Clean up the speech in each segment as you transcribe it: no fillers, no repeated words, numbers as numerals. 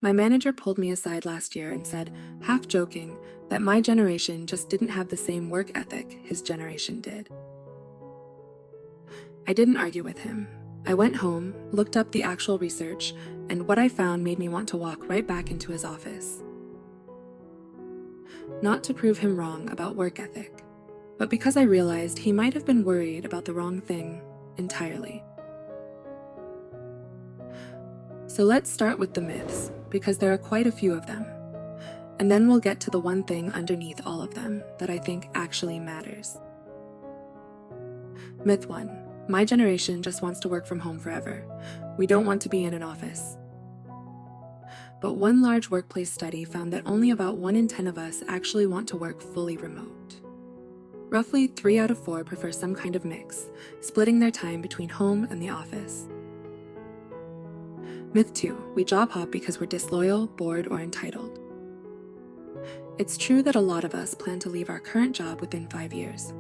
My manager pulled me aside last year and said, half joking, that my generation just didn't have the same work ethic his generation did. I didn't argue with him. I went home, looked up the actual research, and what I found made me want to walk right back into his office. Not to prove him wrong about work ethic, but because I realized he might have been worried about the wrong thing entirely. So let's start with the myths, because there are quite a few of them. And then we'll get to the one thing underneath all of them that I think actually matters. Myth 1. My generation just wants to work from home forever. We don't want to be in an office. But one large workplace study found that only about 1 in 10 of us actually want to work fully remote. Roughly 3 out of 4 prefer some kind of mix, splitting their time between home and the office. Myth 2. We job hop because we're disloyal, bored, or entitled. It's true that a lot of us plan to leave our current job within 5 years.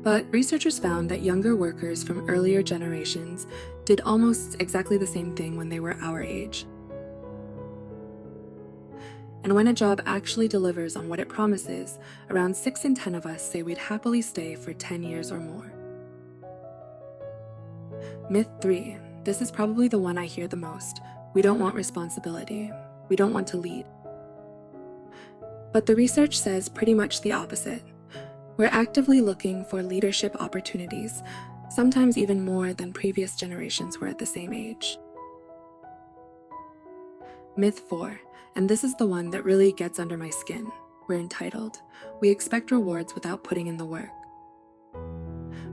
But researchers found that younger workers from earlier generations did almost exactly the same thing when they were our age. And when a job actually delivers on what it promises, around 6 in 10 of us say we'd happily stay for 10 years or more. Myth 3. This is probably the one I hear the most. We don't want responsibility. We don't want to lead. But the research says pretty much the opposite. We're actively looking for leadership opportunities, sometimes even more than previous generations were at the same age. Myth 4, and this is the one that really gets under my skin. We're entitled. We expect rewards without putting in the work.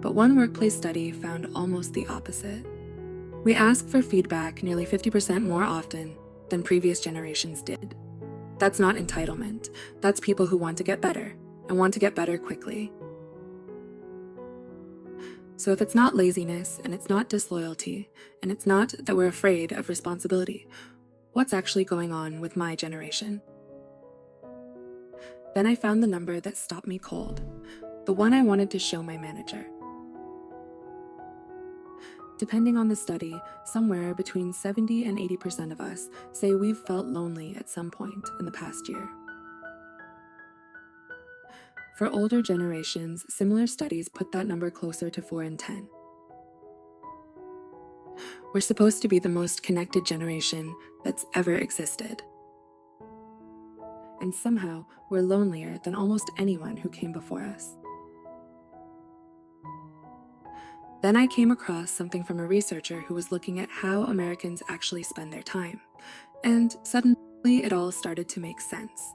But one workplace study found almost the opposite. We ask for feedback nearly 50% more often than previous generations did. That's not entitlement. That's people who want to get better, and want to get better quickly. So if it's not laziness, and it's not disloyalty, and it's not that we're afraid of responsibility, what's actually going on with my generation? Then I found the number that stopped me cold, the one I wanted to show my manager. Depending on the study, somewhere between 70 and 80% of us say we've felt lonely at some point in the past year. For older generations, similar studies put that number closer to 4 in 10. We're supposed to be the most connected generation that's ever existed. And somehow, we're lonelier than almost anyone who came before us. Then I came across something from a researcher who was looking at how Americans actually spend their time, and suddenly it all started to make sense.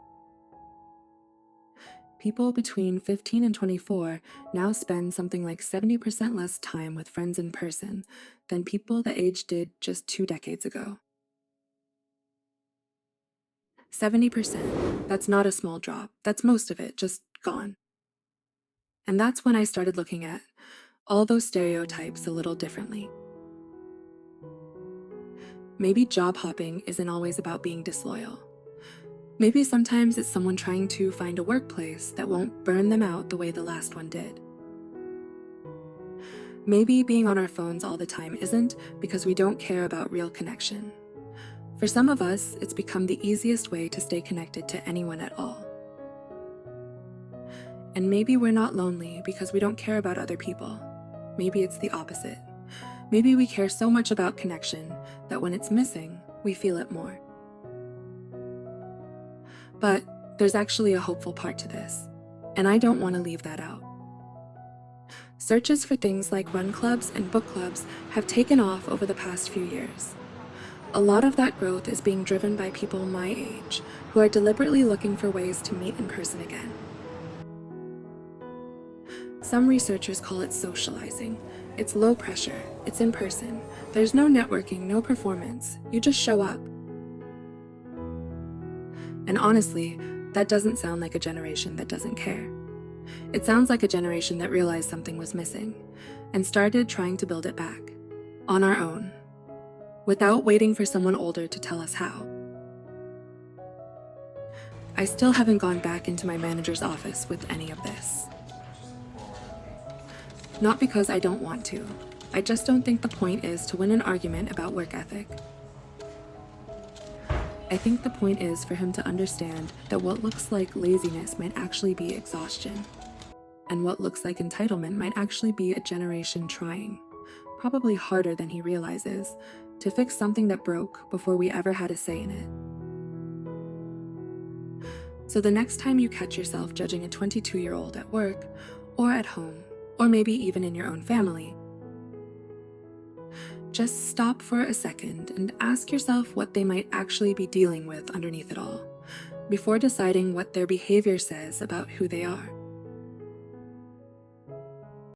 People between 15 and 24 now spend something like 70% less time with friends in person than people the age did just 2 decades ago. 70%, that's not a small drop, that's most of it, just gone. And that's when I started looking at all those stereotypes a little differently. Maybe job hopping isn't always about being disloyal. Maybe sometimes it's someone trying to find a workplace that won't burn them out the way the last one did. Maybe being on our phones all the time isn't because we don't care about real connection. For some of us, it's become the easiest way to stay connected to anyone at all. And maybe we're not lonely because we don't care about other people. Maybe it's the opposite. Maybe we care so much about connection that when it's missing, we feel it more. But there's actually a hopeful part to this, and I don't want to leave that out. Searches for things like run clubs and book clubs have taken off over the past few years. A lot of that growth is being driven by people my age, who are deliberately looking for ways to meet in person again. Some researchers call it socializing. It's low pressure, it's in person. There's no networking, no performance. You just show up. And honestly, that doesn't sound like a generation that doesn't care. It sounds like a generation that realized something was missing and started trying to build it back, on our own, without waiting for someone older to tell us how. I still haven't gone back into my manager's office with any of this. Not because I don't want to. I just don't think the point is to win an argument about work ethic. I think the point is for him to understand that what looks like laziness might actually be exhaustion, and what looks like entitlement might actually be a generation trying, probably harder than he realizes, to fix something that broke before we ever had a say in it. So the next time you catch yourself judging a 22-year-old at work, or at home, or maybe even in your own family, just stop for a second and ask yourself what they might actually be dealing with underneath it all, before deciding what their behavior says about who they are.